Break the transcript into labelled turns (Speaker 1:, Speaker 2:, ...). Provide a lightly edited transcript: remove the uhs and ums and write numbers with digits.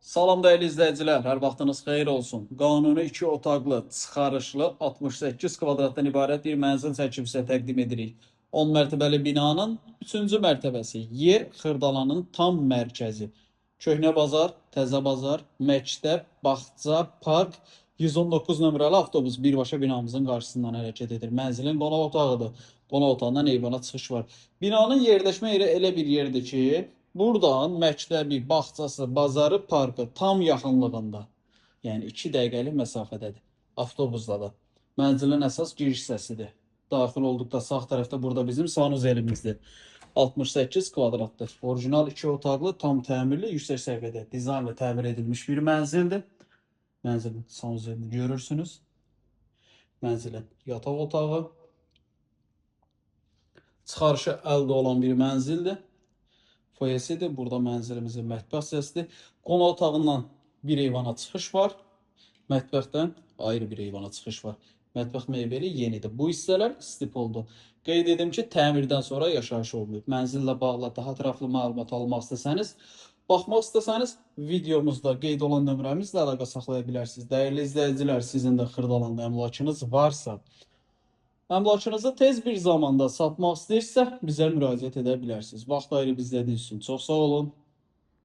Speaker 1: Salam dəyərli izləyicilər, hər vaxtınız xeyir olsun. Qanuni 2 otaqlı, çıxarışlı 68 kvadratdan ibarət bir mənzil çəkib sizə təqdim edirik. 10 mərtəbəli binanın 3-cü mərtəbəsi, yer Xırdalanın tam mərkəzi. Köhnə bazar, təzə bazar, məktəb, bağça, park, 119 nömrəli avtobus birbaşa binamızın qarşısından hərəkət edir. Mənzilin qonaq otağıdır. Qonaq otağından eyvana çıxış var. Binanın yerləşmə yeri elə bir yerdir ki, buradan məktəbi, bağçası, bazarı, parkı tam yaxınlığında. Yəni 2 dəqiqəlik məsafədədir. Avtobusla da. Mənzilin əsas giriş hissəsidir. Daxil olduqda sağ tərəfdə burada bizim sanuzelimizdir. 68 kvadratdır. Orijinal 2 otaqlı, tam təmirli, yüksək səviyyədə dizaynla təmir edilmiş bir mənzildir. Mənzilin sanuzelini görürsünüz. Mənzilin yataq otağı. Çıxarışı əldə olan bir mənzildir. Foyesidir. Burada mənzilimizin mətbəx hissəsidir. Qonaq otağından bir eyvana çıxış var. Mətbəxdən ayrı bir eyvana çıxış var. Mətbəx mebeli yenidir. Bu hissələr istif oldu. Qeyd edim ki, təmirdən sonra yaşayış olmayıb. Mənzillə bağlı daha ətraflı məlumat almaq istəsəniz, baxmaq istəsəniz, videomuzda qeyd olan nömrəmizlə əlaqə saxlaya bilərsiniz. Dəyərli izləyicilər, sizin də Xırdalanda əmlakınız varsa, əmlakınızı tez bir zamanda satmaq istəyirsə, bizə müraciət edə bilərsiniz. Vaxt ayırıb izlədiyiniz üçün çox sağ olun.